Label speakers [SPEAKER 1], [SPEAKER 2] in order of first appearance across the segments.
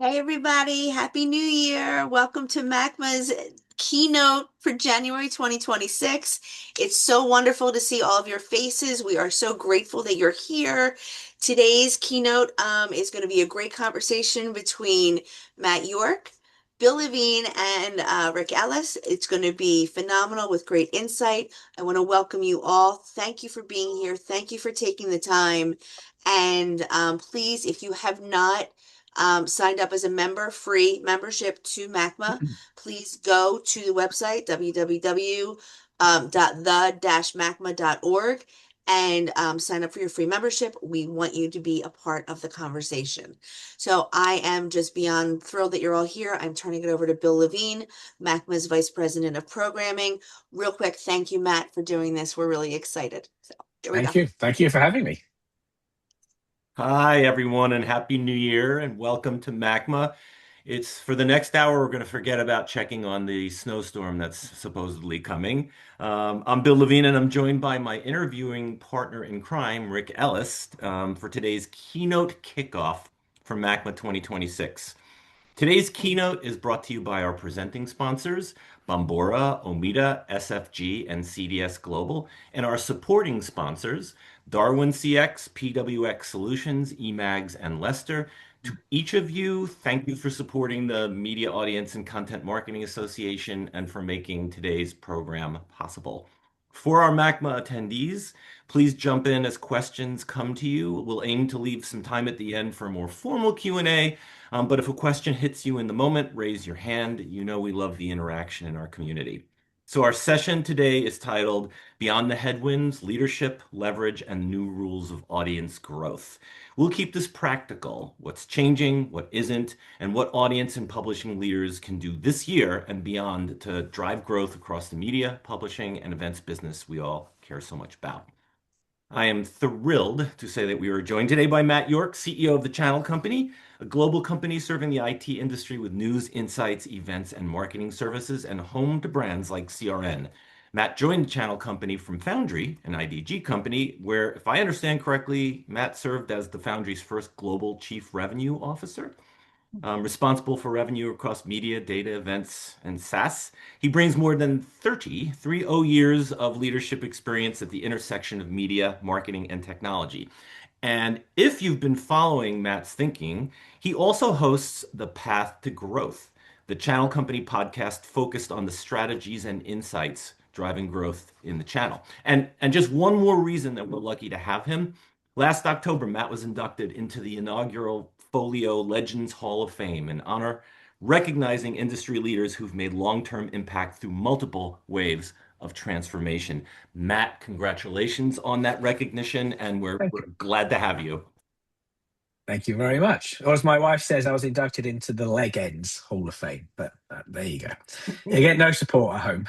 [SPEAKER 1] Hey everybody, Happy New Year. Welcome to MACMA's keynote for January 2026. It's so wonderful to see all of your faces. We are so grateful that you're here. Today's keynote is going to be a great conversation between Matt York, Bill Levine, and Rick Ellis. It's going to be phenomenal with great insight. I want to welcome you all. Thank you for being here. Thank you for taking the time. And please, if you have not signed up as a member, free membership to MACMA, please go to the website www.the-macma.org and sign up for your free membership. We want you to be a part of the conversation. So I am just beyond thrilled that you're all here. I'm turning it over to Bill Levine, MACMA's Vice President of Programming. Real quick, thank you, Matt, for doing this. We're really excited. So here we go.
[SPEAKER 2] Thank you. Thank you for having me.
[SPEAKER 3] Hi, everyone, and Happy New Year, and welcome to MACMA. It's for the next hour, we're going to forget about checking on the snowstorm that's supposedly coming. I'm Bill Levine, and I'm joined by my interviewing partner in crime, Rick Ellis, for today's keynote kickoff for MACMA 2026. Today's keynote is brought to you by our presenting sponsors, Bombora, Omida, SFG, and CDS Global, and our supporting sponsors, Darwin CX, PWX Solutions, eMags, and Lester. To each of you, thank you for supporting the Media Audience and Content Marketing Association and for making today's program possible. For our MACMA attendees, please jump in as questions come to you. We'll aim to leave some time at the end for more formal Q&A, but if a question hits you in the moment, raise your hand. You know we love the interaction in our community. So our session today is titled Beyond the Headwinds, Leadership, Leverage, and New Rules of Audience Growth. We'll keep this practical, what's changing, what isn't, and what audience and publishing leaders can do this year and beyond to drive growth across the media, publishing, and events business we all care so much about. I am thrilled to say that we are joined today by Matt Yorke, CEO of The Channel Company, a global company serving the IT industry with news, insights, events, and marketing services, and home to brands like CRN. Matt joined The Channel Company from Foundry, an IDG company, where, if I understand correctly, Matt served as the Foundry's first global chief revenue officer responsible for revenue across media, data, events, and SaaS. He brings more than 30 years of leadership experience at the intersection of media, marketing, and technology. And if you've been following Matt's thinking, he also hosts The Path to Growth, the Channel Company podcast focused on the strategies and insights driving growth in the channel. And just one more reason that we're lucky to have him. Last October, Matt was inducted into the inaugural Folio Legends Hall of Fame, an honor recognizing industry leaders who've made long-term impact through multiple waves of transformation. Matt, congratulations on that recognition, and we're glad to have you.
[SPEAKER 2] Thank you very much. Or as my wife says, I was inducted into the Legends Hall of Fame, but there you go. You get no support at home.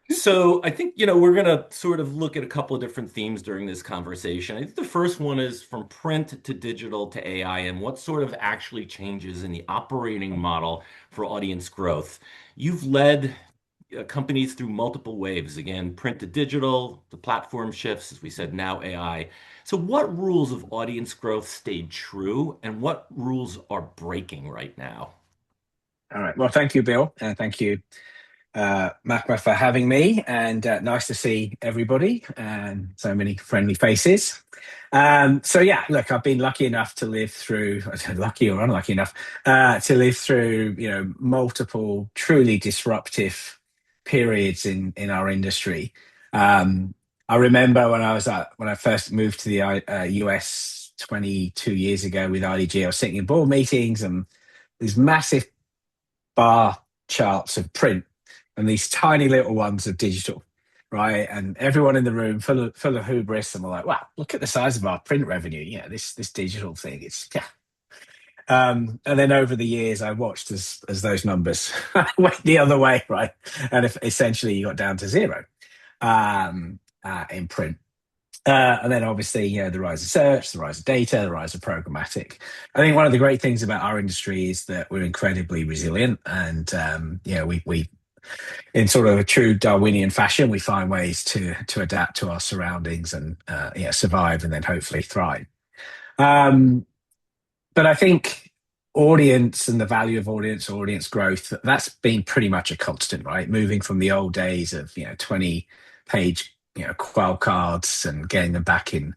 [SPEAKER 3] So I think, we're going to sort of look at a couple of different themes during this conversation. I think the first one is from print to digital to AI and what sort of actually changes in the operating model for audience growth. You've led companies through multiple waves, again, print to digital, the platform shifts, as we said, now AI. So what rules of audience growth stayed true and what rules are breaking right now?
[SPEAKER 2] All right. Well, thank you, Bill. And thank you, MACMA, for having me. And nice to see everybody and so many friendly faces. So yeah, look, I've been lucky enough to live through, lucky or unlucky enough, to live through, multiple truly disruptive periods in our industry. I remember when I first moved to the US 22 years ago with IDG, I was sitting in board meetings and these massive bar charts of print and these tiny little ones of digital, right? And everyone in the room full of hubris, and we're like, "Wow, look at the size of our print revenue! Yeah, this digital thing, it's yeah." And then over the years, I watched as those numbers went the other way, right? And if essentially you got down to zero in print. And then obviously, the rise of search, the rise of data, the rise of programmatic. I think one of the great things about our industry is that we're incredibly resilient, and we in sort of a true Darwinian fashion, we find ways to adapt to our surroundings and survive and then hopefully thrive. but I think audience and the value of audience growth, that's been pretty much a constant, right? Moving from the old days of 20 page qual cards and getting them back in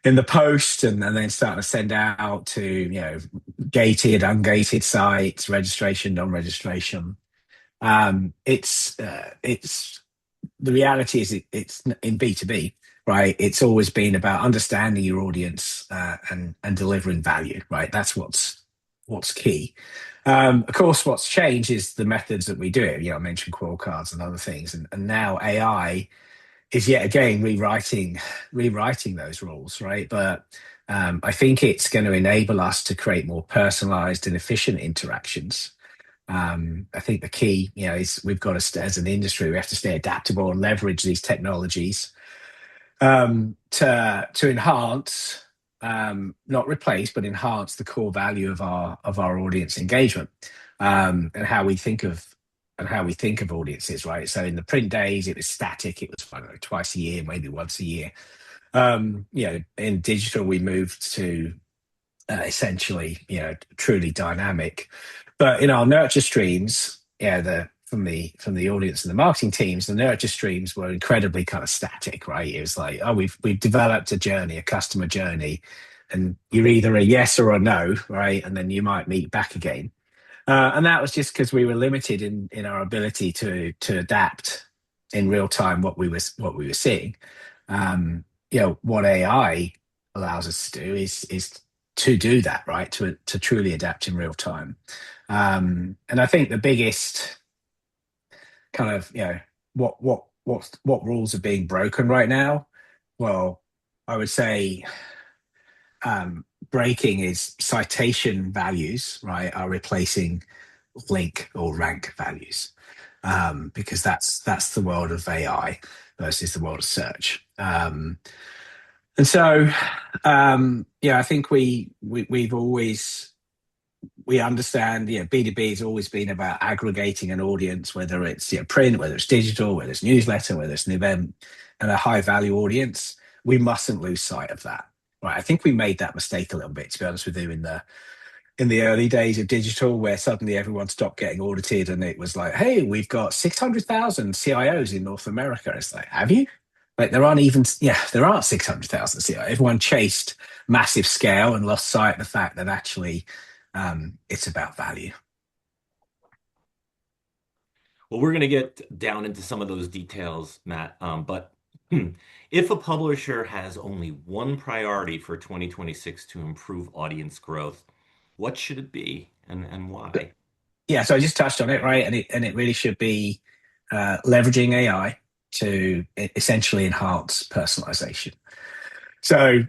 [SPEAKER 2] the post, and then starting to send out to gated, ungated sites, registration, non-registration. It's the reality is it's in B2B, right? It's always been about understanding your audience, and delivering value, right? That's what's key. Of course, what's changed is the methods that we do it. I mentioned qual cards and other things, and now AI is yet again rewriting those rules, right? But I think it's going to enable us to create more personalized and efficient interactions. I think the key, is we've got to, as an industry, we have to stay adaptable and leverage these technologies to enhance, not replace, but enhance the core value of our audience engagement, and how we think of audiences, right? So in the print days, it was static. It was, I don't know, twice a year, maybe once a year. In digital, we moved to essentially, truly dynamic. But in our nurture streams, from the audience and the marketing teams, the nurture streams were incredibly kind of static, right? It was like, oh, we've developed a journey, a customer journey, and you're either a yes or a no, right? And then you might meet back again. And that was just because we were limited in our ability to adapt in real time what we were seeing. What AI allows us to do is to do that, right? To truly adapt in real time. And I think the biggest kind of what rules are being broken right now. Well, I would say breaking is citation values, right, are replacing link or rank values, because that's the world of AI versus the world of search. And so, I think we've always we understand, B2B has always been about aggregating an audience, whether it's print, whether it's digital, whether it's newsletter, whether it's an event, and a high value audience. We mustn't lose sight of that, right? I think we made that mistake a little bit, to be honest with you, in the early days of digital, where suddenly everyone stopped getting audited, and it was like, hey, we've got 600,000 CIOs in North America. It's like, have you? Like, there aren't 600,000 CIOs. Everyone chased massive scale and lost sight of the fact that actually it's about value.
[SPEAKER 3] Well, we're going to get down into some of those details, Matt. But if a publisher has only one priority for 2026 to improve audience growth, what should it be, and why?
[SPEAKER 2] Yeah, so I just touched on it, right? And it really should be leveraging AI to essentially enhance personalization. So,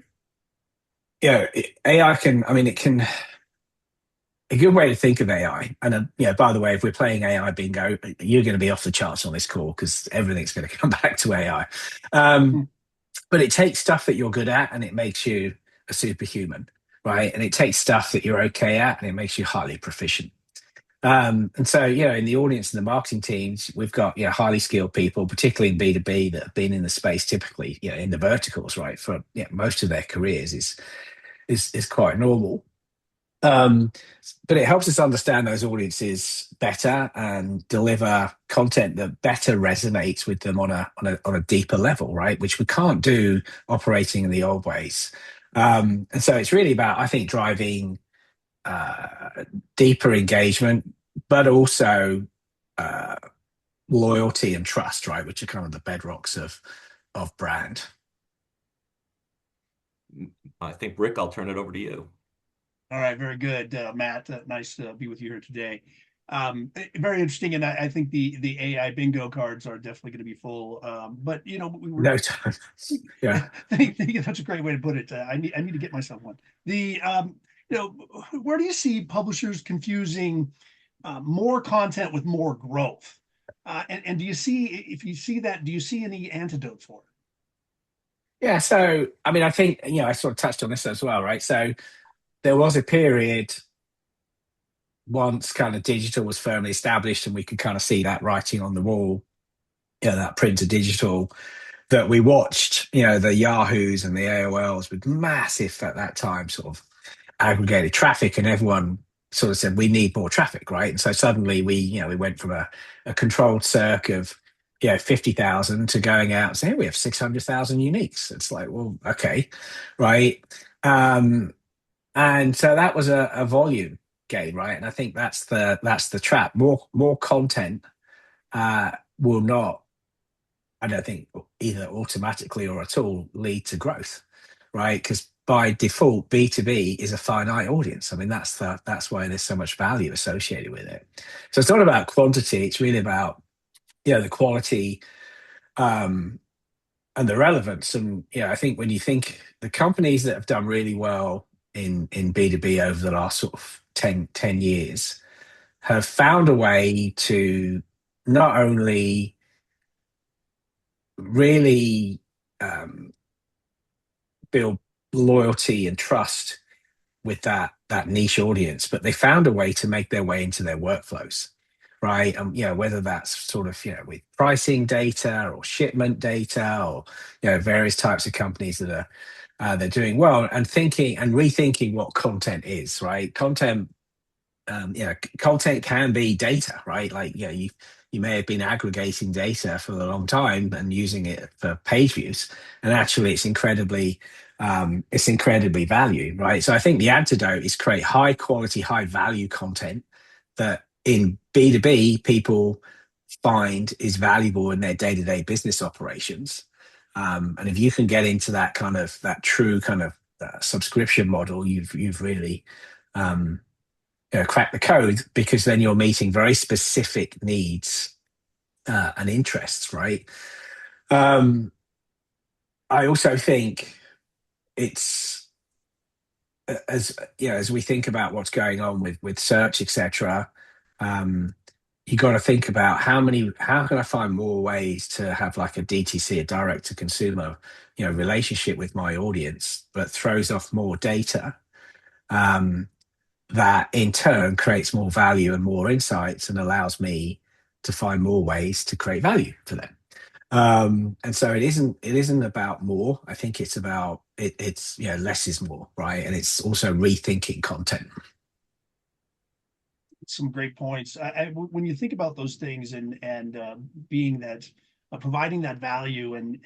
[SPEAKER 2] AI it can. A good way to think of AI, and by the way, if we're playing AI bingo, you're going to be off the charts on this call because everything's going to come back to AI. But it takes stuff that you're good at and it makes you a superhuman, right? And it takes stuff that you're okay at and it makes you highly proficient. And so, in the audience and the marketing teams, we've got highly skilled people, particularly in B2B, that have been in the space typically, in the verticals, right, for most of their careers is quite normal. But it helps us understand those audiences better and deliver content that better resonates with them on a deeper level, right? Which we can't do operating in the old ways. And so it's really about, I think, driving deeper engagement, but also loyalty and trust, right? Which are kind of the bedrocks of brand.
[SPEAKER 3] I think, Rick, I'll turn it over to you.
[SPEAKER 4] All right, very good, Matt. Nice to be with you here today. Very interesting, and I think the AI bingo cards are definitely going to be full. But
[SPEAKER 2] no time. Yeah,
[SPEAKER 4] that's a great way to put it. I need to get myself one. Where do you see publishers confusing more content with more growth? And do you see, if you see that, do you see any antidotes for it?
[SPEAKER 2] Yeah. So, I think I sort of touched on this as well, right? So there was a period once kind of digital was firmly established and we could kind of see that writing on the wall, that print to digital, that we watched, the Yahoos and the AOLs with massive, at that time, sort of aggregated traffic, and everyone sort of said we need more traffic, right? And so suddenly we went from a controlled circ of 50,000 to going out and saying we have 600,000 uniques. It's like, well, okay, right. And so that was a volume game, right? And I think that's the trap. More content will not, I don't think, either automatically or at all lead to growth, right? Because by default, B2B is a finite audience. I mean, that's why there's so much value associated with it. So it's not about quantity; it's really about the quality and the relevance. And I think when you think the companies that have done really well in B2B over the last sort of 10 years have found a way to not only really build loyalty and trust with that niche audience, but they found a way to make their way into their workflows, right? Whether that's sort of with pricing data or shipment data or various types of companies that are they're doing well and thinking and rethinking what content is, right? Content can be data, right? Like, you may have been aggregating data for a long time and using it for page views, and actually it's incredibly valued, right? So I think the antidote is create high quality, high value content that in B2B people find is valuable in their day-to-day business operations. And if you can get into that true kind of subscription model, you've really crack the code, because then you're meeting very specific needs and interests, right? I also think it's as we think about what's going on with search, etc. You got to think about how can I find more ways to have like a DTC, a direct to consumer, relationship with my audience, but throws off more data. That in turn creates more value and more insights and allows me to find more ways to create value for them. And so it isn't about more. I think it's about it's less is more, right? And it's also rethinking content.
[SPEAKER 4] Some great points. When you think about those things and being that providing that value and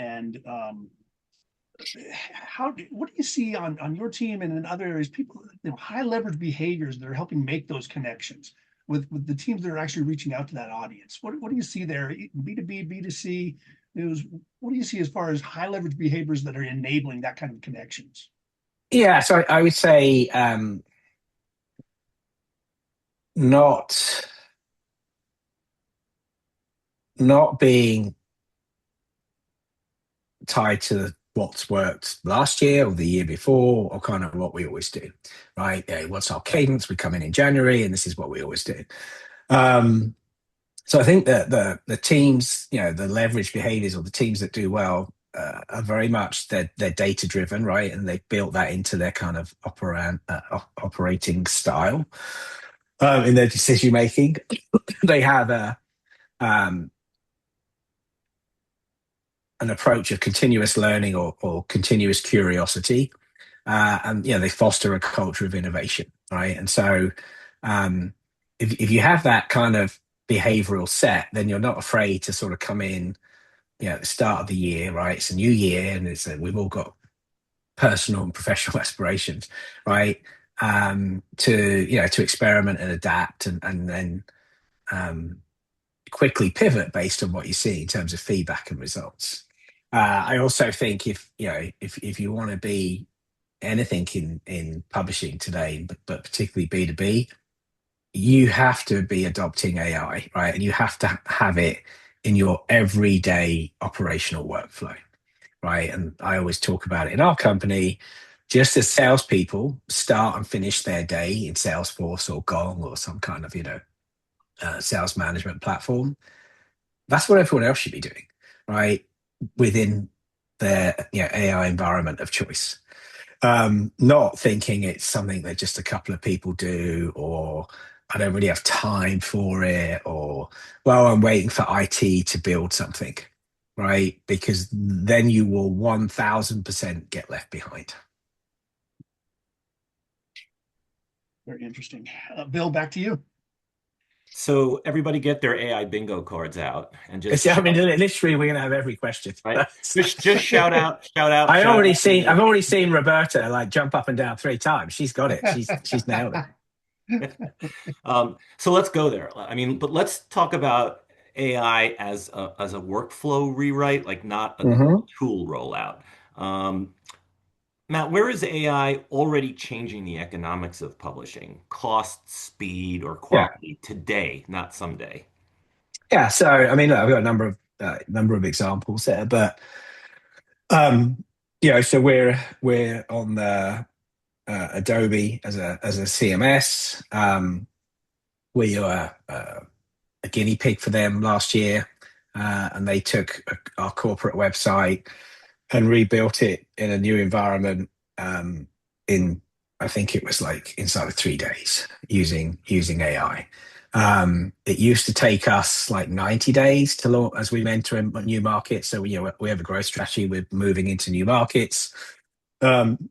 [SPEAKER 4] what do you see on your team and in other areas, people, high leverage behaviors that are helping make those connections with the teams that are actually reaching out to that audience? What do you see there? B2B, B2C news. What do you see as far as high leverage behaviors that are enabling that kind of connections?
[SPEAKER 2] Yeah, so I would say not being tied to what's worked last year or the year before, or kind of what we always do, right? What's our cadence? We come in January, and this is what we always do. So I think that the teams, the leverage behaviors, or the teams that do well, are very much they're data driven, right? And they've built that into their kind of operating style in their decision making. They have an approach of continuous learning or continuous curiosity, and they foster a culture of innovation, right? And so if you have that kind of behavioral set, then you're not afraid to sort of come in at the start of the year, right? It's a new year, and we've all got personal and professional aspirations, right? To experiment and adapt, and then quickly pivot based on what you see in terms of feedback and results. I also think if you want to be anything in publishing today, but particularly B2B, you have to be adopting AI, right? And you have to have it in your everyday operational workflow, right? And I always talk about it in our company. Just as salespeople start and finish their day in Salesforce or Gong or some kind of sales management platform, that's what everyone else should be doing, right? Within their AI environment of choice. Not thinking it's something that just a couple of people do, or I don't really have time for it, or, well, I'm waiting for IT to build something, right? Because then you will 1000% get left behind.
[SPEAKER 4] Very interesting. Bill, back to you.
[SPEAKER 3] So everybody get their AI bingo cards out and just
[SPEAKER 2] I mean,
[SPEAKER 3] shout,
[SPEAKER 2] literally, we're going to have every question.
[SPEAKER 3] right? Just shout out, shout out,
[SPEAKER 2] I
[SPEAKER 3] shout
[SPEAKER 2] already
[SPEAKER 3] out your
[SPEAKER 2] seen. I've already seen Roberta like jump up and down 3 times. She's got it. She's nailed it.
[SPEAKER 3] So let's go there. I mean, but let's talk about AI as a workflow rewrite, like not a
[SPEAKER 2] Hmm.
[SPEAKER 3] tool rollout. Um, Matt, where is AI already changing the economics of publishing? Cost, speed, or
[SPEAKER 2] Yeah,
[SPEAKER 3] quality today, not someday?
[SPEAKER 2] yeah. So I mean, look, I've got a number of examples there, but um, so we're on the Adobe as a CMS. We are a guinea pig for them last year, and they took our corporate website and rebuilt it in a new environment in I think it was like inside of 3 days using AI. It used to take us like 90 days to launch as we enter a new market. So we have a growth strategy. We're moving into new markets. Um,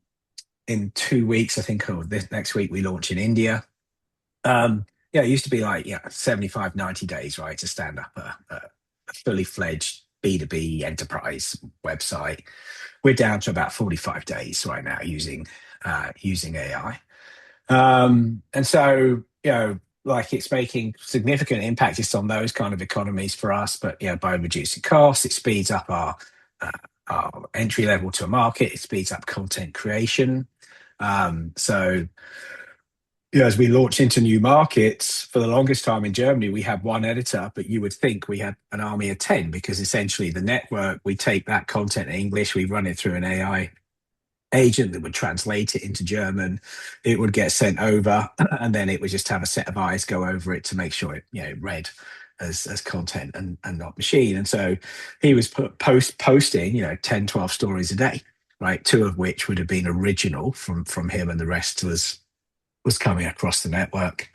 [SPEAKER 2] in 2 weeks, I think, or this next week, we launch in India. Yeah, it used to be like 75, 90 days, right, to stand up a fully fledged B2B enterprise website. We're down to about 45 days right now using AI. And so, like it's making significant impact just on those kind of economies for us, but by reducing costs, it speeds up our entry level to a market, it speeds up content creation. So as we launch into new markets, for the longest time in Germany, we had one editor, but you would think we had an army of 10 because essentially the network, we take that content in English, we run it through an AI agent that would translate it into German. It would get sent over, and then it would just have a set of eyes go over it to make sure it read as content and not machine. And so he was posting 10, 12 stories a day, right? Two of which would have been original from him, and the rest was coming across the network.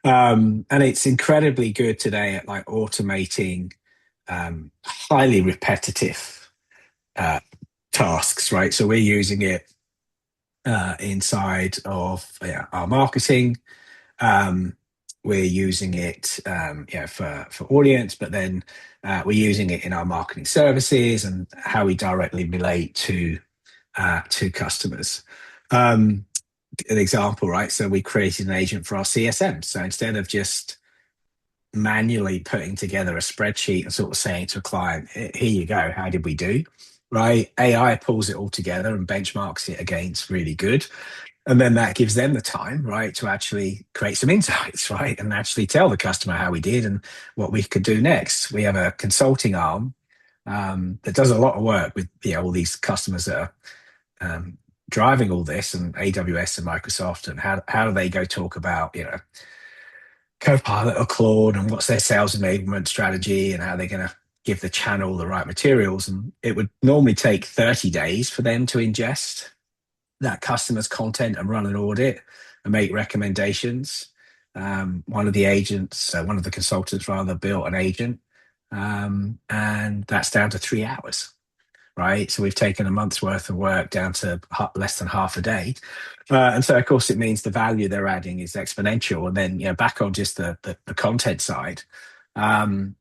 [SPEAKER 2] And it's incredibly good today at like automating highly repetitive uh, tasks, right? So we're using it inside of our marketing. Um, we're using it for audience, but then we're using it in our marketing services and how we directly relate to customers. Um, an example, right? So we created an agent for our CSM. So instead of just manually putting together a spreadsheet and sort of saying to a client, here you go, how did we do? Right? AI pulls it all together and benchmarks it against really good. And then that gives them the time, right, to actually create some insights, right? And actually tell the customer how we did and what we could do next. We have a consulting arm that does a lot of work with all these customers that are driving all this and AWS and Microsoft and how do they go talk about Copilot or Claude and what's their sales enablement strategy and how they're going to give the channel the right materials. And it would normally take 30 days for them to ingest that customer's content and run an audit and make recommendations. One of the consultants rather, built an agent, and that's down to 3 hours. Right, so we've taken a month's worth of work down to less than half a day, and so of course it means the value they're adding is exponential. And then back on just the content side, um,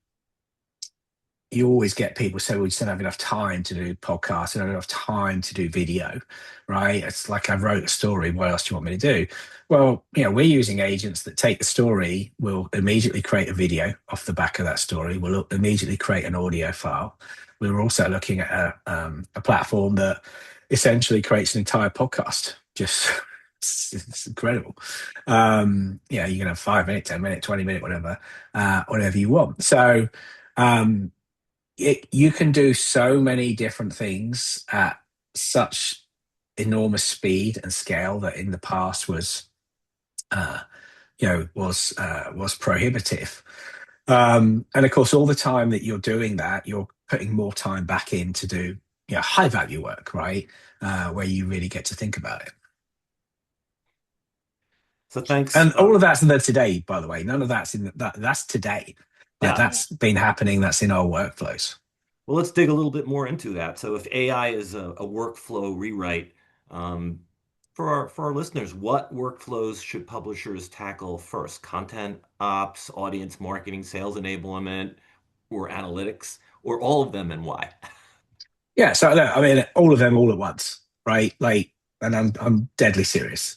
[SPEAKER 2] you always get people say, well, you don't have enough time to do podcasts, you don't have enough time to do video, right? It's like I wrote a story, what else do you want me to do? Well, we're using agents that take the story, will immediately create a video off the back of that story, will immediately create an audio file. We were also looking at a platform that essentially creates an entire podcast. Just it's incredible. You can have 5 minute, 10 minute, 20 minute, whatever you want. So um, you can do so many different things at such enormous speed and scale that in the past uh, was prohibitive. And of course, all the time that you're doing that, you're putting more time back in to do high value work, right? Where you really get to think about it.
[SPEAKER 3] So thanks.
[SPEAKER 2] And all of that's in there today, by the way. None of that's in that. That's today. Like
[SPEAKER 3] Yeah.
[SPEAKER 2] that's been happening. That's in our workflows.
[SPEAKER 3] Well, let's dig a little bit more into that. So if AI is a workflow rewrite, um, for our listeners, what workflows should publishers tackle first? Content ops, audience marketing, sales enablement, or analytics, or all of them, and why?
[SPEAKER 2] Yeah, so look, I mean, all of them all at once, right? Like, and I'm deadly serious.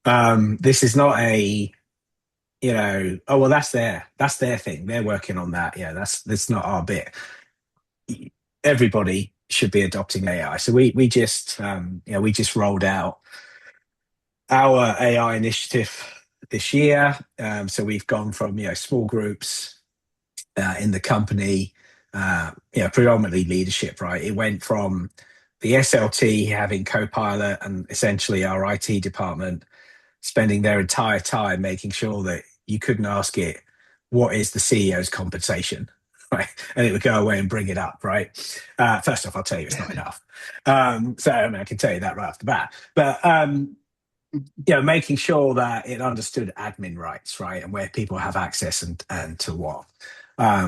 [SPEAKER 2] This is not a, oh well, that's their thing. They're working on that. Yeah, that's not our bit. Everybody should be adopting AI. So we just we just rolled out our AI initiative this year. So we've gone from small groups in the company, predominantly leadership, right? It went from the SLT having Copilot and essentially our IT department spending their entire time making sure that you couldn't ask it, what is the CEO's compensation? Right. And it would go away and bring it up, right? First off, I'll tell you it's not enough. So I mean, I can tell you that right off the bat. But making sure that it understood admin rights, right, and where people have access and to what.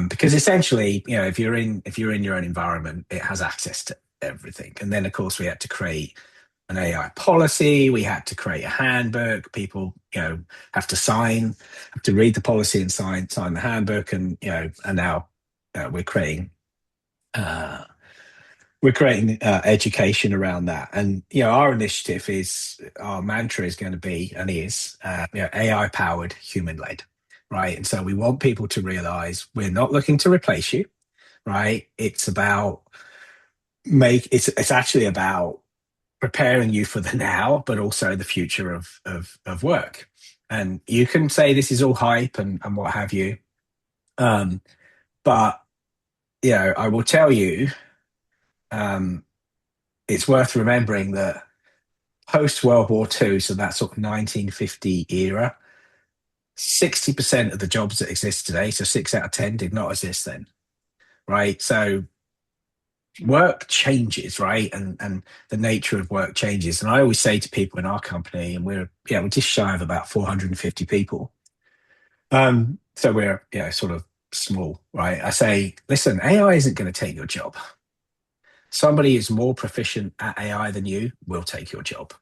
[SPEAKER 2] Because essentially, if you're in your own environment, it has access to everything. And then of course we had to create an AI policy. We had to create a handbook. People, have to read the policy and sign the handbook. And and now we're creating education around that. And our initiative our mantra is going to be and is AI powered, human led, right? And so we want people to realize we're not looking to replace you, right? It's actually about preparing you for the now, but also the future of work. And you can say this is all hype and what have you. But I will tell you, it's worth remembering that post World War II, so that sort of 1950 era, 60% of the jobs that exist today, so 6 out of 10 did not exist then, right? So work changes, right? And the nature of work changes. And I always say to people in our company, and we're just shy of about 450 people. So we're sort of small, right? I say, listen, AI isn't going to take your job. Somebody who's more proficient at AI than you will take your job,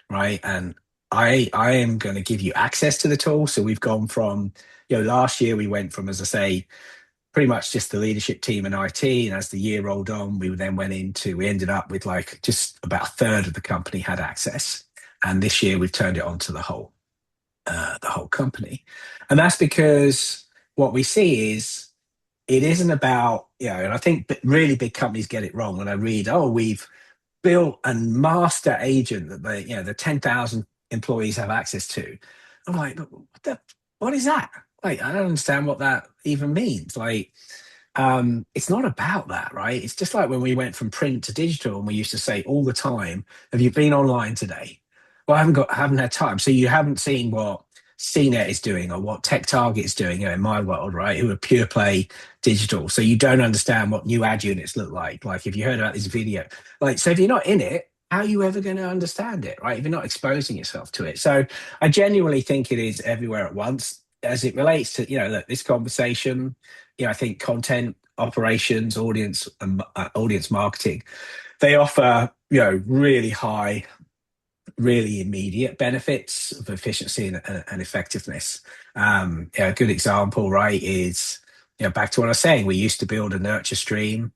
[SPEAKER 2] right? And I am going to give you access to the tool. So we've gone from, last year we went from, as I say, pretty much just the leadership team and IT. And as the year rolled on, we ended up with like just about a third of the company had access. And this year we've turned it on to the whole company. And that's because what we see is it isn't about, and I think really big companies get it wrong when I read, we've built a master agent that the 10,000 employees have access to. I'm like, what is that? Like, I don't understand what that even means. Like, it's not about that, right? It's just like when we went from print to digital and we used to say all the time, have you been online today? Well, I haven't had time. So you haven't seen what CNET is doing or what Tech Target is doing, in my world, right? Who are pure play digital. So you don't understand what new ad units look like. Like if you heard about this video, so if you're not in it, how are you ever going to understand it, right? If you're not exposing yourself to it. So I genuinely think it is everywhere at once as it relates to, this conversation. I think content operations, audience marketing, they offer, really high, really immediate benefits of efficiency and effectiveness. A good example, right, is back to what I was saying. We used to build a nurture stream,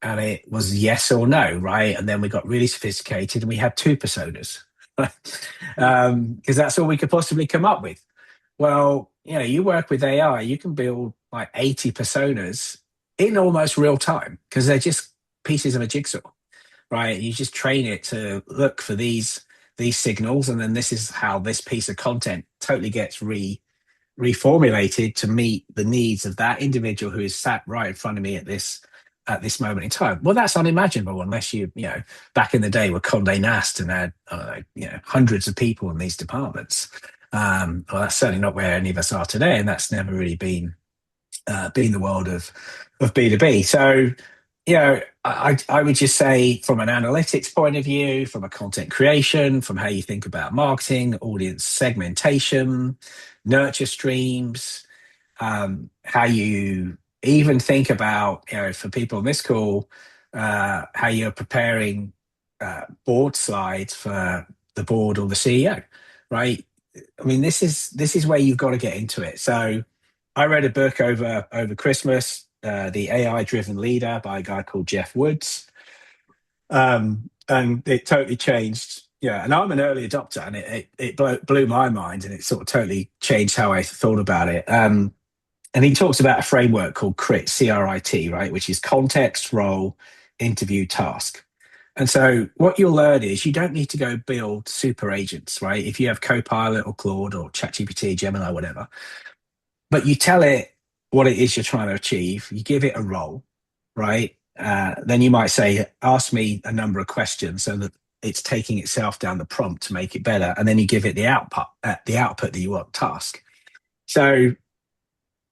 [SPEAKER 2] and it was yes or no, right? And then we got really sophisticated, and we had 2 personas, because that's all we could possibly come up with. Well, you work with AI, you can build like 80 personas in almost real time because they're just pieces of a jigsaw, right? You just train it to look for these signals, and then this is how this piece of content totally gets reformulated to meet the needs of that individual who is sat right in front of me at this moment in time. Well, that's unimaginable unless you back in the day were Condé Nast and had hundreds of people in these departments. Well, that's certainly not where any of us are today, and that's never really been the world of B2B. So I would just say from an analytics point of view, from a content creation, from how you think about marketing, audience segmentation, nurture streams, how you even think about, for people on this call, how you're preparing board slides for the board or the CEO, right? I mean, this is where you've got to get into it. So I read a book over Christmas, The AI Driven Leader by a guy called Jeff Woods. And it totally changed. Yeah, and I'm an early adopter, and it blew my mind, and it sort of totally changed how I thought about it. And he talks about a framework called CRIT, CRIT, right, which is context, role, interview, task. And so what you'll learn is you don't need to go build super agents, right? If you have Copilot or Claude or ChatGPT, Gemini, whatever, but you tell it what it is you're trying to achieve, you give it a role, right? Then you might say, ask me a number of questions so that it's taking itself down the prompt to make it better. And then you give it the output that you want, task. So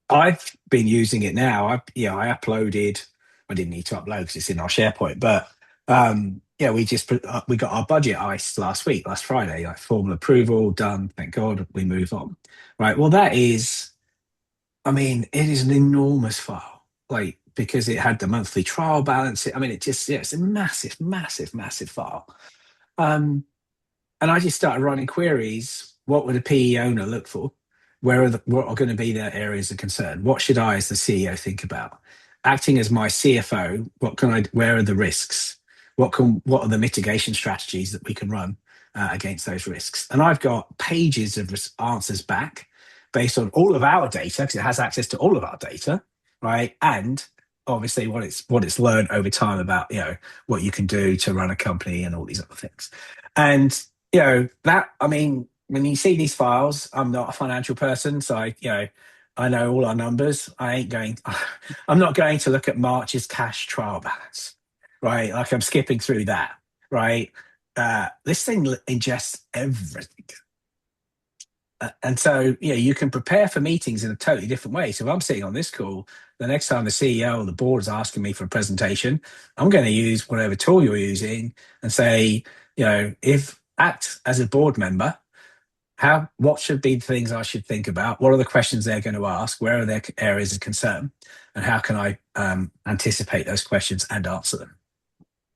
[SPEAKER 2] I've been using it now. I uploaded. I didn't need to upload because it's in our SharePoint, but we got our budget ice last Friday, like formal approval done. Thank God, we move on. Right. Well, that is, I mean, it is an enormous file, like because it had the monthly trial balance. I mean, it's a massive, massive, massive file. Um, and I just started running queries. What would a PE owner look for? What are going to be their areas of concern? What should I, as the CEO, think about? Acting as my CFO, where are the risks? What are the mitigation strategies that we can run against those risks? And I've got pages of answers back based on all of our data, because it has access to all of our data, right? And obviously what it's learned over time about, what you can do to run a company and all these other things. And I mean, when you see these files, I'm not a financial person, so I know all our numbers. I'm not going to look at March's cash trial balance, right? Like I'm skipping through that, right? This thing ingests everything. And so, you can prepare for meetings in a totally different way. So if I'm sitting on this call, the next time the CEO or the board is asking me for a presentation, I'm going to use whatever tool you're using and say, if act as a board member, what should be the things I should think about? What are the questions they're going to ask? Where are their areas of concern? And how can I anticipate those questions and answer them?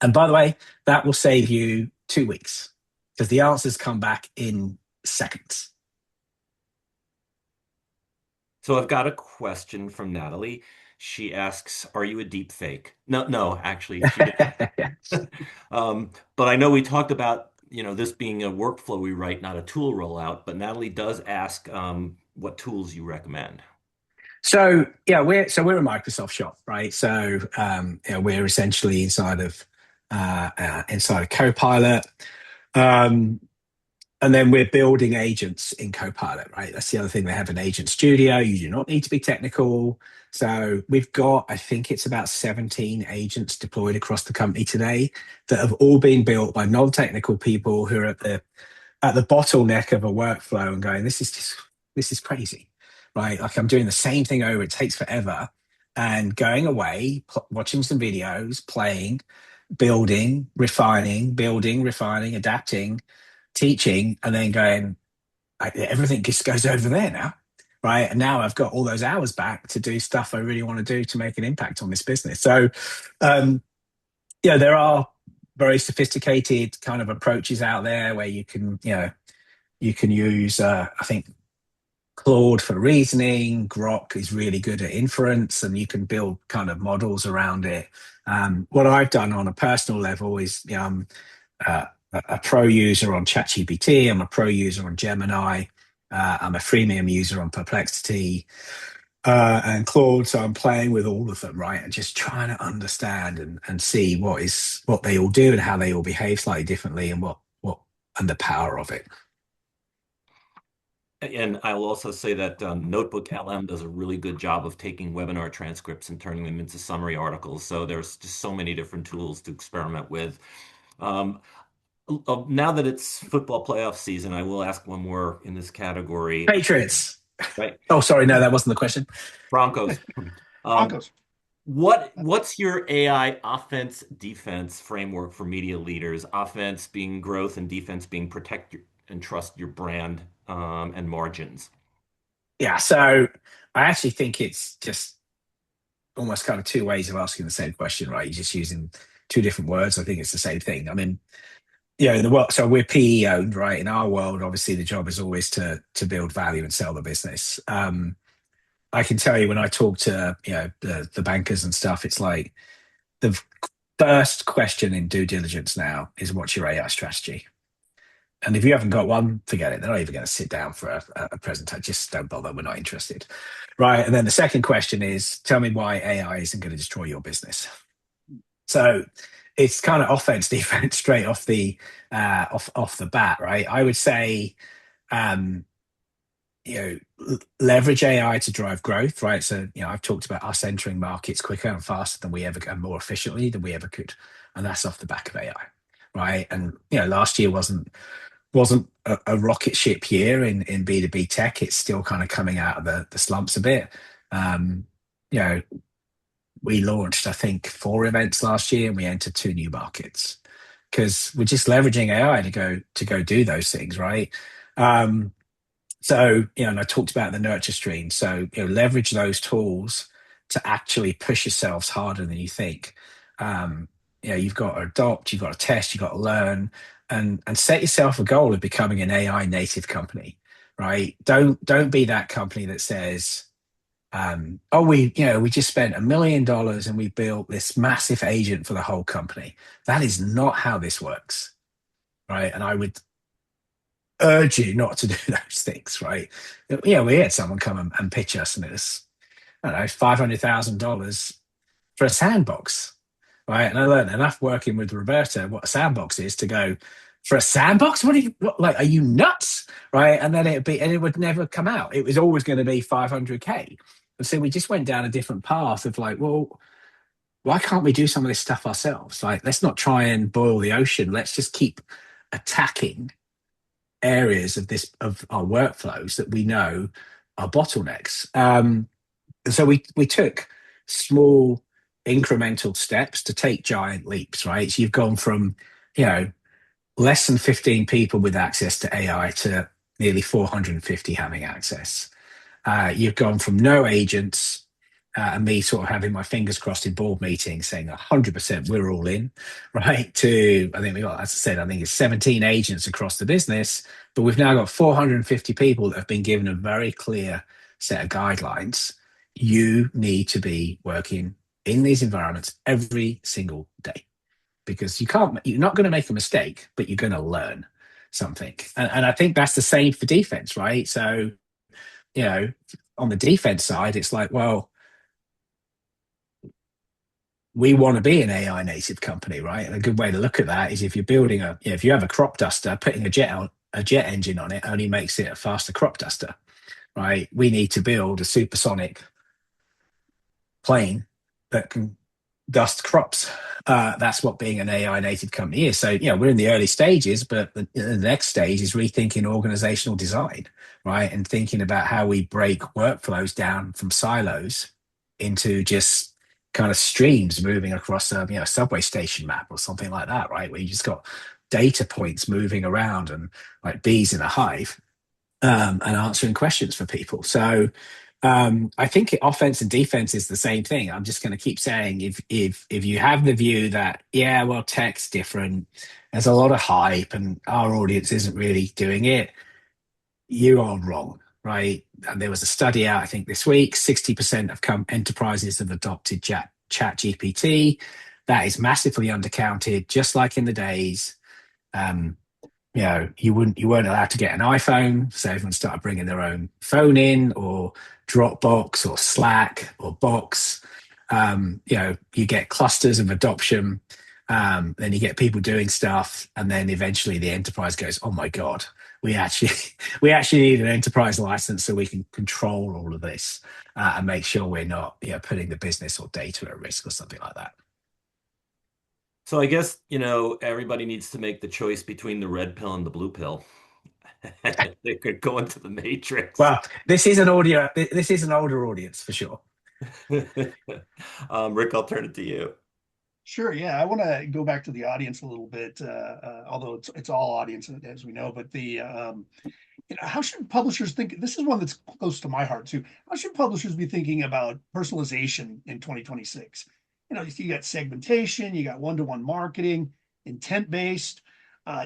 [SPEAKER 2] And by the way, that will save you 2 weeks because the answers come back in seconds.
[SPEAKER 3] So I've got a question from Natalie. She asks, "Are you a deep fake?" No, actually, she didn't. But I know we talked about, this being a workflow we write, not a tool rollout. But Natalie does ask what tools you recommend.
[SPEAKER 2] So we're a Microsoft shop, right? So we're essentially inside of Copilot. And then we're building agents in Copilot, right? That's the other thing. They have an agent studio. You do not need to be technical. So we've got, I think it's about 17 agents deployed across the company today that have all been built by non-technical people who are at the bottleneck of a workflow and going, this is crazy, right? Like I'm doing the same thing over. It takes forever. And going away, watching some videos, playing, building, refining, adapting, teaching, and then going, everything just goes over there now, right? And now I've got all those hours back to do stuff I really want to do to make an impact on this business. So, there are very sophisticated kind of approaches out there where you can use, I think, Claude for reasoning. Grok is really good at inference, and you can build kind of models around it. What I've done on a personal level is a pro user on ChatGPT. I'm a pro user on Gemini. I'm a freemium user on Perplexity and Claude. So I'm playing with all of them, right? And just trying to understand and see what they all do and how they all behave slightly differently and and the power of it.
[SPEAKER 3] And I will also say that Notebook LM does a really good job of taking webinar transcripts and turning them into summary articles. So there's just so many different tools to experiment with. Now that it's football playoff season, I will ask one more in this category.
[SPEAKER 2] Patriots.
[SPEAKER 3] Right.
[SPEAKER 2] Oh, sorry. No, that wasn't the question.
[SPEAKER 3] Broncos.
[SPEAKER 4] Broncos.
[SPEAKER 3] What's your AI offense defense framework for media leaders? Offense being growth and defense being protect and trust your brand and margins.
[SPEAKER 2] Yeah. So I actually think it's just almost kind of two ways of asking the same question, right? You're just using two different words. I think it's the same thing. I mean, the world. So we're PE owned, right? In our world, obviously, the job is always to build value and sell the business. I can tell you when I talk to the bankers and stuff, it's like the first question in due diligence now is what's your AI strategy? And if you haven't got one, forget it. They're not even going to sit down for a presentation. Just don't bother. We're not interested. Right. And then the second question is tell me why AI isn't going to destroy your business. So it's kind of offense, defense straight off the off the bat, right? I would say um, leverage AI to drive growth, right? So, I've talked about us entering markets quicker and faster than we ever and more efficiently than we ever could. And that's off the back of AI, right? And, last year wasn't a rocket ship year in B2B tech. It's still kind of coming out of the slumps a bit. Um, you know, we launched, I think, 4 events last year and we entered 2 new markets because we're just leveraging AI to go do those things, right? So, and I talked about the nurture stream. So, leverage those tools to actually push yourselves harder than you think. You've got to adopt, you've got to test, you've got to learn, and set yourself a goal of becoming an AI native company, right? Don't be that company that says, we just spent $1 million and we built this massive agent for the whole company. That is not how this works, right? And I would urge you not to do those things, right? We had someone come and pitch us, and it was, I don't know, $500,000 for a sandbox, right? And I learned enough working with Roberta what a sandbox is to go, for a sandbox? Are you nuts? Right? And then it would never come out. It was always going to be 500K. And so we just went down a different path of like, well, why can't we do some of this stuff ourselves? Like, let's not try and boil the ocean. Let's just keep attacking areas of our workflows that we know are bottlenecks. So we took small incremental steps to take giant leaps, right? So you've gone from, less than 15 people with access to AI to nearly 450 having access. You've gone from no agents and me sort of having my fingers crossed in board meetings saying 100% we're all in, right? To, I think we got, as I said, I think it's 17 agents across the business, but we've now got 450 people that have been given a very clear set of guidelines. You need to be working in these environments every single day because you're not going to make a mistake, but you're going to learn something. And I think that's the same for defense, right? So, on the defense side, it's like, well, we want to be an AI native company, right? And a good way to look at that is if you're building if you have a crop duster, putting a jet engine on it only makes it a faster crop duster, right? We need to build a supersonic plane that can dust crops. That's what being an AI native company is. So, we're in the early stages, but the next stage is rethinking organizational design, right? And thinking about how we break workflows down from silos into just kind of streams moving across a subway station map or something like that, right? Where you just got data points moving around and like bees in a hive and answering questions for people. So I think offense and defense is the same thing. I'm just going to keep saying if you have the view that tech's different, there's a lot of hype, and our audience isn't really doing it, you are wrong, right? And there was a study out, I think, this week. 60% of enterprises have adopted Chat GPT. That is massively undercounted, just like in the days. You weren't allowed to get an iPhone, so everyone started bringing their own phone in, or Dropbox, or Slack, or Box. You get clusters of adoption. Then you get people doing stuff, and then eventually the enterprise goes, "Oh my god, we actually we actually need an enterprise license so we can control all of this and make sure we're not putting the business or data at risk or something like that."
[SPEAKER 3] So I guess, everybody needs to make the choice between the red pill and the blue pill. They could go into the matrix.
[SPEAKER 2] Well, this is an audio. This is an older audience for sure.
[SPEAKER 3] Rick, I'll turn it to you.
[SPEAKER 4] Sure. Yeah, I want to go back to the audience a little bit, although it's all audience as we know. But how should publishers think? This is one that's close to my heart too. How should publishers be thinking about personalization in 2026? You got segmentation, you got one-to-one marketing, intent-based.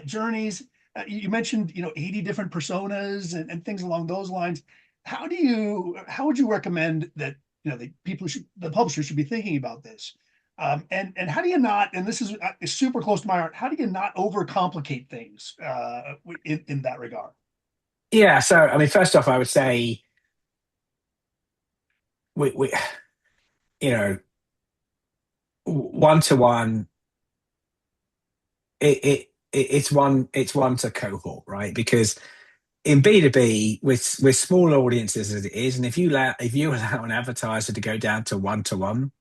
[SPEAKER 4] journeys. You mentioned, 80 different personas and things along those lines. How would you recommend that, the publisher should be thinking about this? And how do you not, and this is super close to my heart, how do you not overcomplicate things in that regard?
[SPEAKER 2] Yeah. So, I mean, first off, I would say we you know, one to one, it's one to cohort, right? Because in B2B, with small audiences as it is, and if you allow an advertiser to go down to one,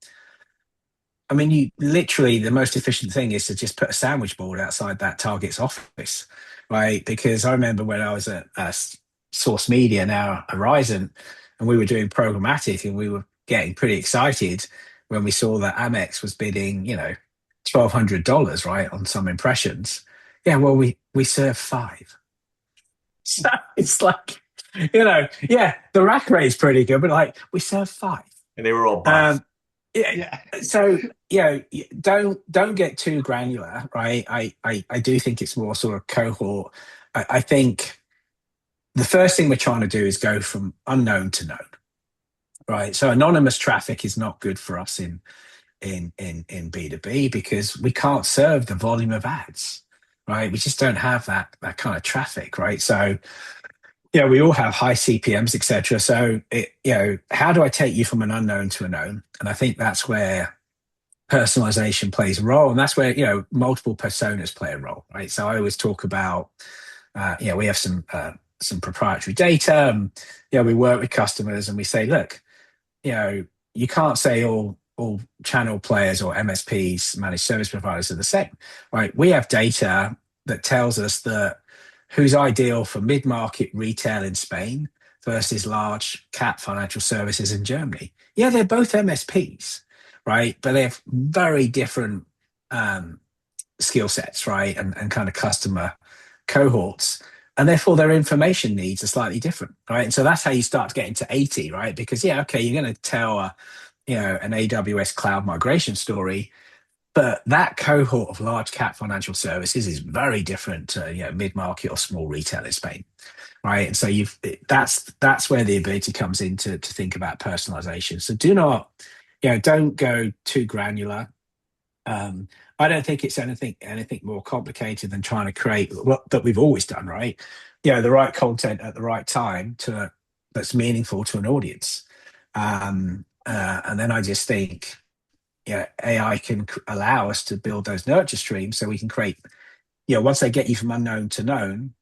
[SPEAKER 2] I mean, you literally, the most efficient thing is to just put a sandwich board outside that target's office, right? Because I remember when I was at Source Media, now Horizon, and we were doing programmatic, and we were getting pretty excited when we saw that Amex was bidding, $1,200, right, on some impressions. Yeah, well, we serve five. So it's like, yeah, the rack rate is pretty good, but like we serve five.
[SPEAKER 3] And they were all bots.
[SPEAKER 2] Um, yeah.
[SPEAKER 4] Yeah.
[SPEAKER 2] So don't get too granular, right? I do think it's more sort of cohort. I think the first thing we're trying to do is go from unknown to known, right? So anonymous traffic is not good for us in B2B because we can't serve the volume of ads, right? We just don't have that kind of traffic, right? So we all have high CPMs, etc. So how do I take you from an unknown to a known? And I think that's where personalization plays a role, and that's where multiple personas play a role, right? So I always talk about we have some proprietary data, and we work with customers, and we say, look, you can't say all channel players or MSPs, managed service providers, are the same, right? We have data that tells us that who's ideal for mid-market retail in Spain versus large cap financial services in Germany. Yeah, they're both MSPs, right? But they have very different skill sets, right? And kind of customer cohorts. And therefore their information needs are slightly different, right? And so that's how you start to get into 80, right? Because you're going to tell an AWS cloud migration story, but that cohort of large cap financial services is very different to mid-market or small retail in Spain, right? And so that's where the ability comes in to think about personalization. So don't go too granular. I don't think it's anything more complicated than trying to create what that we've always done, right? The right content at the right time that's meaningful to an audience. And then I just think AI can allow us to build those nurture streams so we can create, once they get you from unknown to known,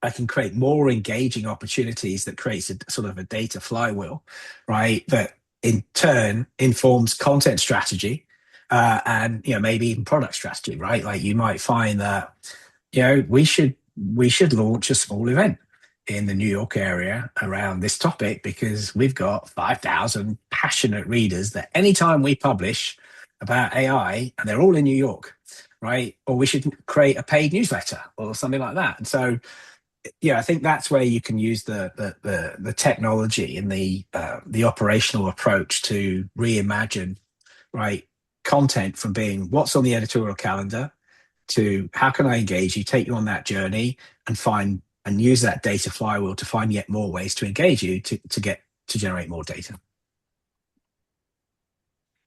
[SPEAKER 2] I can create more engaging opportunities that creates a sort of a data flywheel, right? That in turn informs content strategy and maybe even product strategy, right? Like you might find that we should launch a small event in the New York area around this topic because we've got 5,000 passionate readers that anytime we publish about AI, and they're all in New York, right? Or we should create a paid newsletter or something like that. And so, I think that's where you can use the technology and the operational approach to reimagine, right, content from being what's on the editorial calendar to how can I engage you, take you on that journey, and use that data flywheel to find yet more ways to engage you to generate more data.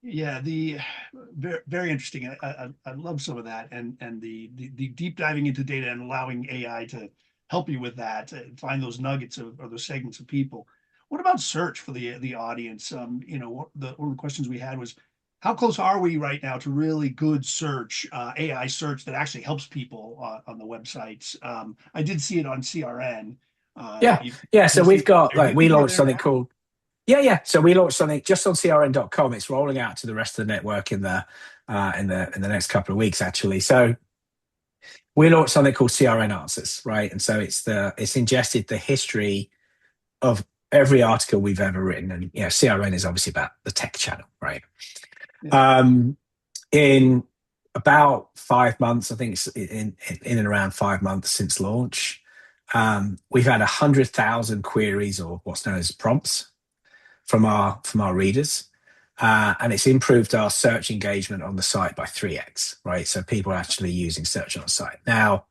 [SPEAKER 4] Yeah, very interesting. I love some of that, and the deep diving into data and allowing AI to help you with that, find those nuggets or those segments of people. What about search for the audience? One of the questions we had was, how close are we right now to really good search, AI search that actually helps people on the websites? I did see it on CRN.
[SPEAKER 2] Yeah. So we've got we launched something
[SPEAKER 4] now?
[SPEAKER 2] called So we launched something just on crn.com. It's rolling out to the rest of the network in the next couple of weeks, actually. So we launched something called CRN Answers, right? And so it's ingested the history of every article we've ever written, and CRN is obviously about the tech channel, right? Yeah. In about 5 months, I think it's in and around 5 months since launch, we've had 100,000 queries or what's known as prompts from our readers. And it's improved our search engagement on the site by 3x, right? So people are actually using search on the site. Now,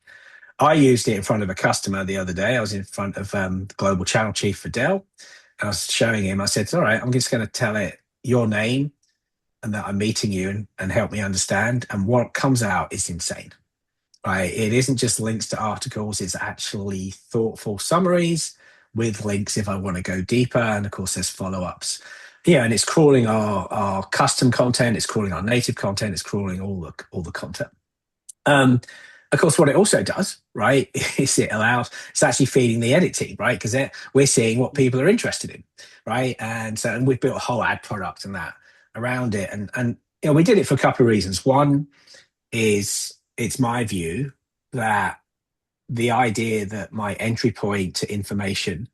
[SPEAKER 2] I used it in front of a customer the other day. I was in front of the global channel chief for Dell. And I was showing him, I said, all right, I'm just going to tell it your name and that I'm meeting you and help me understand. And what comes out is insane, right? It isn't just links to articles, it's actually thoughtful summaries with links if I want to go deeper. And of course, there's follow-ups. Yeah, and it's crawling our custom content, it's crawling our native content, it's crawling all the content. Of course, what it also does, right, is it's actually feeding the edit team, right? Because we're seeing what people are interested in, right? And we've built a whole ad product and that around it. And we did it for a couple of reasons. One is it's my view that the idea that my entry point to information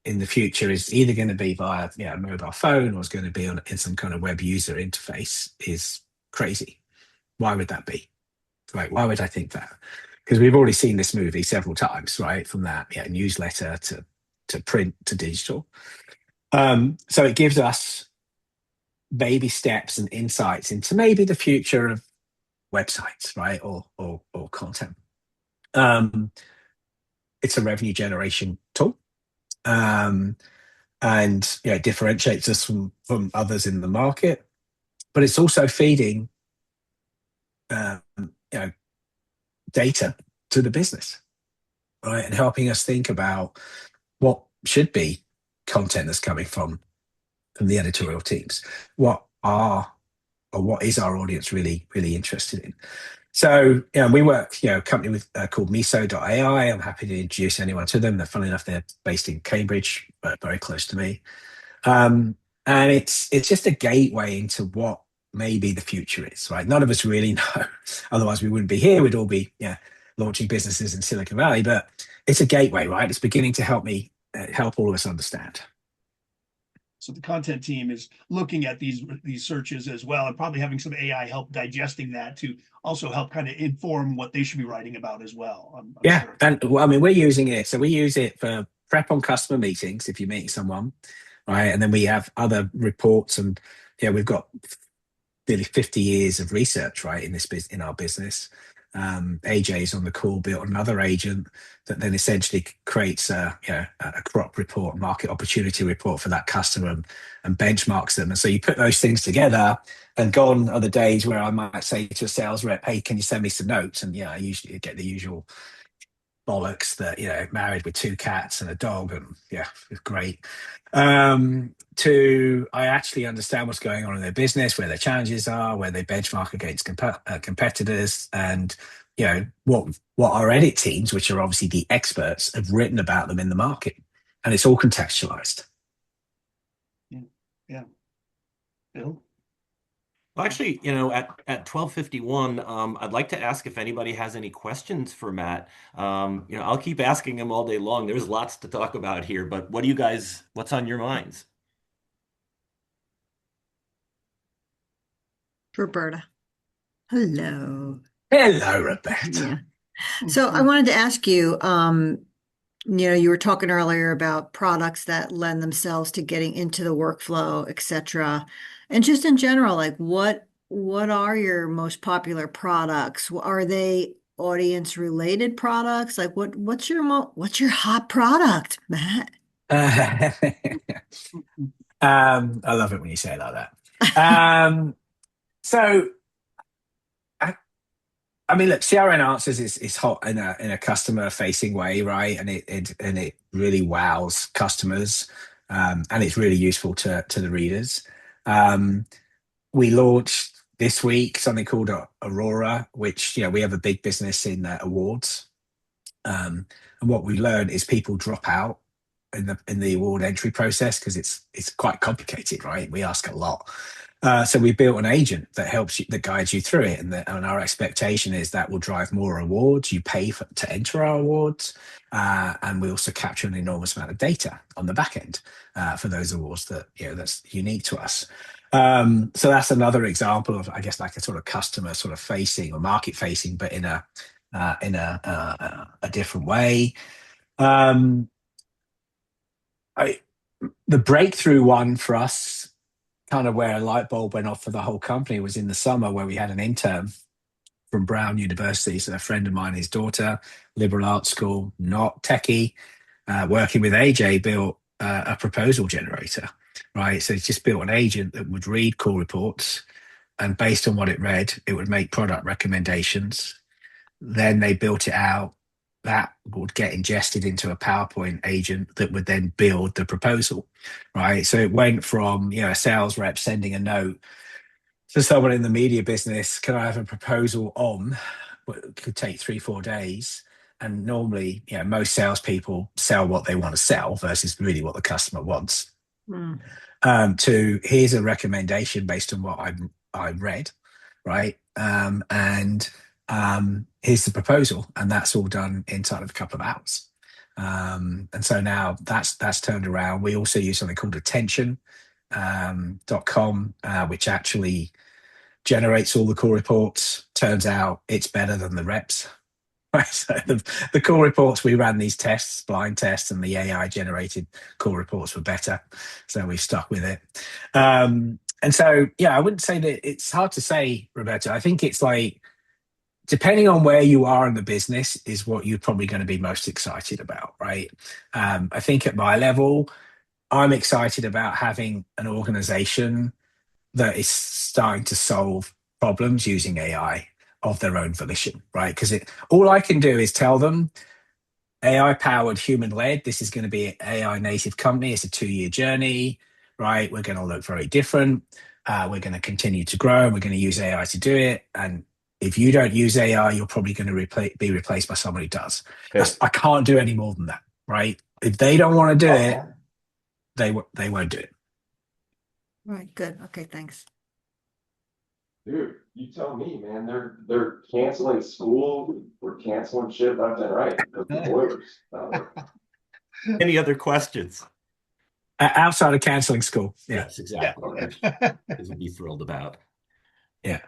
[SPEAKER 2] in the future is either going to be via a mobile phone or is going to be in some kind of web user interface is crazy. Why would that be? Right? Why would I think that? Because we've already seen this movie several times, right? From that newsletter to print to digital. So it gives us baby steps and insights into maybe the future of websites, right? Or content. It's a revenue generation tool. And it differentiates us from others in the market, but it's also feeding data to the business, right? And helping us think about what should be content that's coming from the editorial teams. What is our audience really interested in? So, we work, a company called miso.ai. I'm happy to introduce anyone to them. They're, funny enough, they're based in Cambridge, but very close to me. And it's just a gateway into what maybe the future is, right? None of us really know. Otherwise, we wouldn't be here. We'd all be launching businesses in Silicon Valley. But it's a gateway, right? It's beginning to help all of us understand.
[SPEAKER 4] So the content team is looking at these searches as well, and probably having some AI help digesting that to also help kind of inform what they should be writing about as well. I'm sure.
[SPEAKER 2] And we're using it. So we use it for prep on customer meetings if you're meeting someone, right? And then we have other reports, and we've got nearly 50 years of research, right, in our business. AJ's on the call built another agent that then essentially creates a crop report, market opportunity report for that customer and benchmarks them. And so you put those things together, and gone are the days where I might say to a sales rep, hey, can you send me some notes? And I usually get the usual bollocks that married with 2 cats and a dog, and it's great. I actually understand what's going on in their business, where their challenges are, where they benchmark against competitors, and what our edit teams, which are obviously the experts, have written about them in the market, and it's all contextualized.
[SPEAKER 4] Yeah. Bill?
[SPEAKER 3] Well, actually, at 12:51, I'd like to ask if anybody has any questions for Matt. I'll keep asking him all day long. There's lots to talk about here, but what's on your minds?
[SPEAKER 5] Roberta. Hello.
[SPEAKER 2] Hello, Rebecca.
[SPEAKER 5] Yeah. So I wanted to ask you, you were talking earlier about products that lend themselves to getting into the workflow, etc. And just in general, like what are your most popular products? Are they audience related products? Like what's your hot product, Matt?
[SPEAKER 2] I love it when you say it like that. So, I mean, look, CRN Answers is hot in a customer facing way, right? And it really wows customers, and it's really useful to the readers. We launched this week something called Aurora, which we have a big business in awards, and what we learned is people drop out in the award entry process because it's quite complicated, right? We ask a lot. So we built an agent that that guides you through it, and our expectation is that will drive more awards. You pay to enter our awards, and we also capture an enormous amount of data on the back end for those awards that's unique to us. So that's another example of, I guess, like a sort of customer sort of facing or market facing, but in a different way. The breakthrough one for us kind of where a light bulb went off for the whole company was in the summer, where we had an intern from Brown University. So a friend of mine, his daughter, liberal arts school, not techie, working with AJ, built a proposal generator, right? So it's just built an agent that would read call reports, and based on what it read, it would make product recommendations. Then they built it out. That would get ingested into a PowerPoint agent that would then build the proposal, right? So it went from, a sales rep sending a note to someone in the media business, can I have a proposal on? Well, it could take 3-4 days. And normally, most salespeople sell what they want to sell versus really what the customer wants.
[SPEAKER 5] Mm.
[SPEAKER 2] To here's a recommendation based on what I read, right? And here's the proposal, and that's all done inside of a couple of hours. And so now that's turned around. We also use something called attention.com, which actually generates all the call reports. Turns out it's better than the reps. Right. So the call reports, we ran these tests, blind tests, and the AI generated call reports were better. So we stuck with it. And so, I wouldn't say that it's hard to say, Roberta. I think it's like, depending on where you are in the business is what you're probably going to be most excited about, right? I think at my level, I'm excited about having an organization that is starting to solve problems using AI of their own volition, right? Because all I can do is tell them AI powered, human led. This is going to be an AI native company. It's a 2-year journey, right? We're going to look very different. We're going to continue to grow, and we're going to use AI to do it. And if you don't use AI, you're probably going to be replaced by somebody who does. I can't do any more than that, right? If they don't want to do it, they won't do it.
[SPEAKER 5] Right, good. Okay, thanks.
[SPEAKER 6] Dude, you tell me, man. They're canceling school. We're canceling shit left and right because the boilers.
[SPEAKER 3] Any other questions?
[SPEAKER 2] Outside of canceling school.
[SPEAKER 3] Yes, exactly.
[SPEAKER 4] Yeah.
[SPEAKER 3] This would be thrilled about.
[SPEAKER 2] Yeah.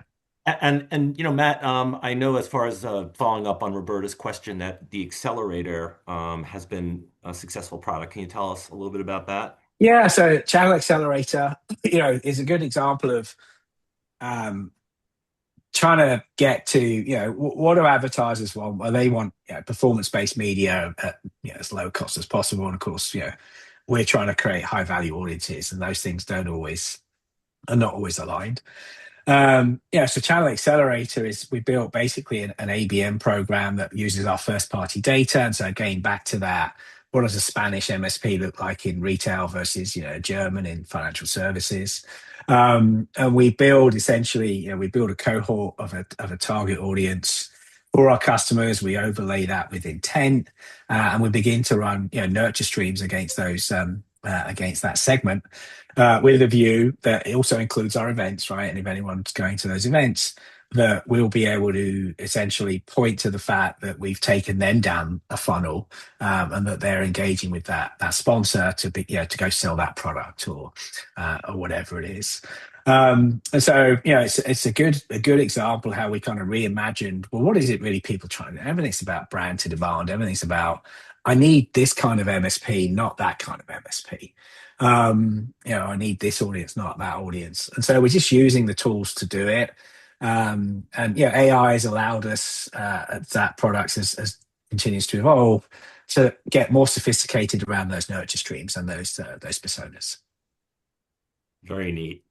[SPEAKER 3] And Matt, I know as far as following up on Roberta's question that the accelerator has been a successful product. Can you tell us a little bit about that?
[SPEAKER 2] Yeah. So Channel Accelerator, is a good example of trying to get to, what do advertisers want? Well, they want performance-based media at as low cost as possible. And of course, we're trying to create high-value audiences, and those things are not always aligned. So Channel Accelerator we built basically an ABM program that uses our first-party data. And so again, back to that, what does a Spanish MSP look like in retail versus German in financial services? And we build essentially, we build a cohort of a target audience for our customers. We overlay that with intent, and we begin to run nurture streams against those against that segment, with a view that it also includes our events, right? And if anyone's going to those events, that we'll be able to essentially point to the fact that we've taken them down a funnel, and that they're engaging with that sponsor to go sell that product or whatever it is. And so it's a good example how we kind of reimagined. Well, what is it really people trying to do? Everything's about brand to demand. Everything's about, I need this kind of MSP, not that kind of MSP. I need this audience, not that audience. And so we're just using the tools to do it. AI has allowed us, that product as continues to evolve, to get more sophisticated around those nurture streams and those personas.
[SPEAKER 3] Very neat.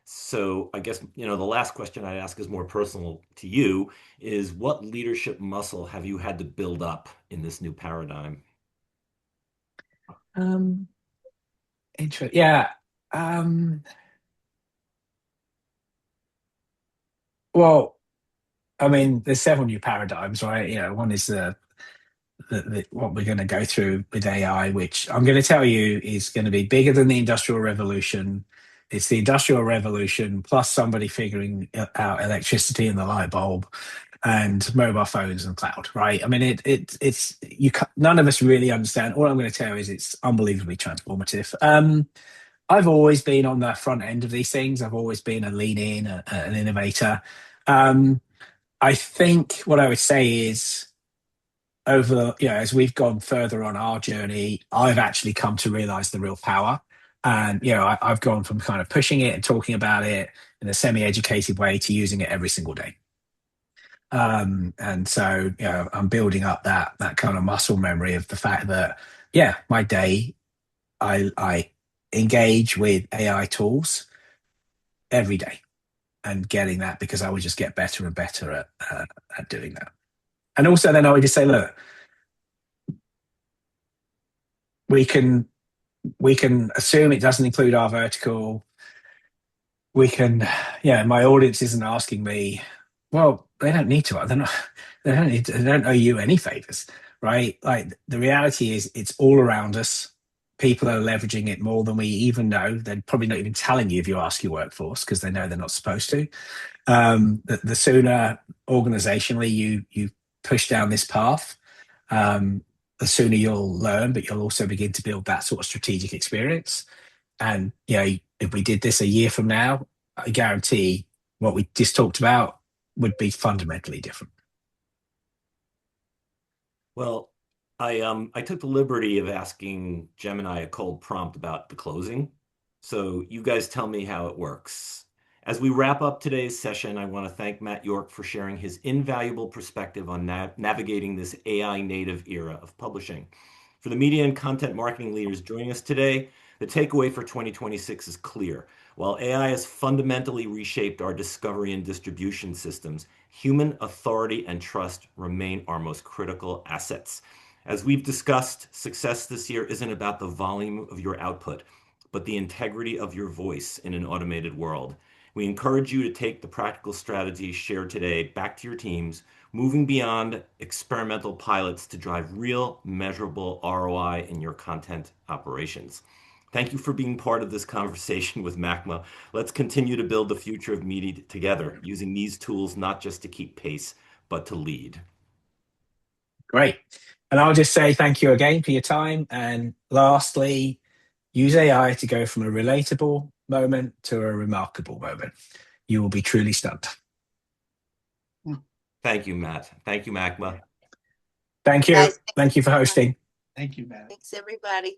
[SPEAKER 3] So I guess, the last question I'd ask is more personal to you, is what leadership muscle have you had to build up in this new paradigm?
[SPEAKER 2] Interesting. Yeah. Well, I mean, there's several new paradigms, right? One is what we're going to go through with AI, which I'm going to tell you is going to be bigger than the Industrial Revolution. It's the Industrial Revolution plus somebody figuring out electricity and the light bulb and mobile phones and cloud, right? I mean, it's none of us really understand. All I'm going to tell you is it's unbelievably transformative. I've always been on the front end of these things. I've always been a lean in, an innovator. I think what I would say is, as we've gone further on our journey, I've actually come to realize the real power And, I've gone from kind of pushing it and talking about it in a semi-educated way to using it every single day. And so, I'm building up that kind of muscle memory of the fact that, my day, I engage with AI tools every day and getting that because I would just get better and better at doing that. And also then I would just say, look, we can assume it doesn't include our vertical. We can, my audience isn't asking me, well, they don't need to. They don't owe you any favors, right? Like the reality is it's all around us. People are leveraging it more than we even know. They're probably not even telling you if you ask your workforce because they know they're not supposed to. The sooner organizationally you push down this path, the sooner you'll learn, but you'll also begin to build that sort of strategic experience. And if we did this a year from now, I guarantee what we just talked about would be fundamentally different.
[SPEAKER 3] Well, I took the liberty of asking Gemini a cold prompt about the closing. So you guys tell me how it works. As we wrap up today's session, I want to thank Matt Yorke for sharing his invaluable perspective on navigating this AI native era of publishing. For the media and content marketing leaders joining us today, the takeaway for 2026 is clear. While AI has fundamentally reshaped our discovery and distribution systems, human authority and trust remain our most critical assets. As we've discussed, success this year isn't about the volume of your output, but the integrity of your voice in an automated world. We encourage you to take the practical strategies shared today back to your teams, moving beyond experimental pilots to drive real, measurable ROI in your content operations. Thank you for being part of this conversation with MACMA. Let's continue to build the future of media together, using these tools not just to keep pace, but to lead.
[SPEAKER 2] Great. And I'll just say thank you again for your time. And lastly, use AI to go from a relatable moment to a remarkable moment. You will be truly stunned.
[SPEAKER 3] Thank you, Matt. Thank you, MACMA.
[SPEAKER 2] Thank you.
[SPEAKER 1] Guys,
[SPEAKER 2] Thank you for hosting.
[SPEAKER 4] Thank you, Matt.
[SPEAKER 1] thanks everybody.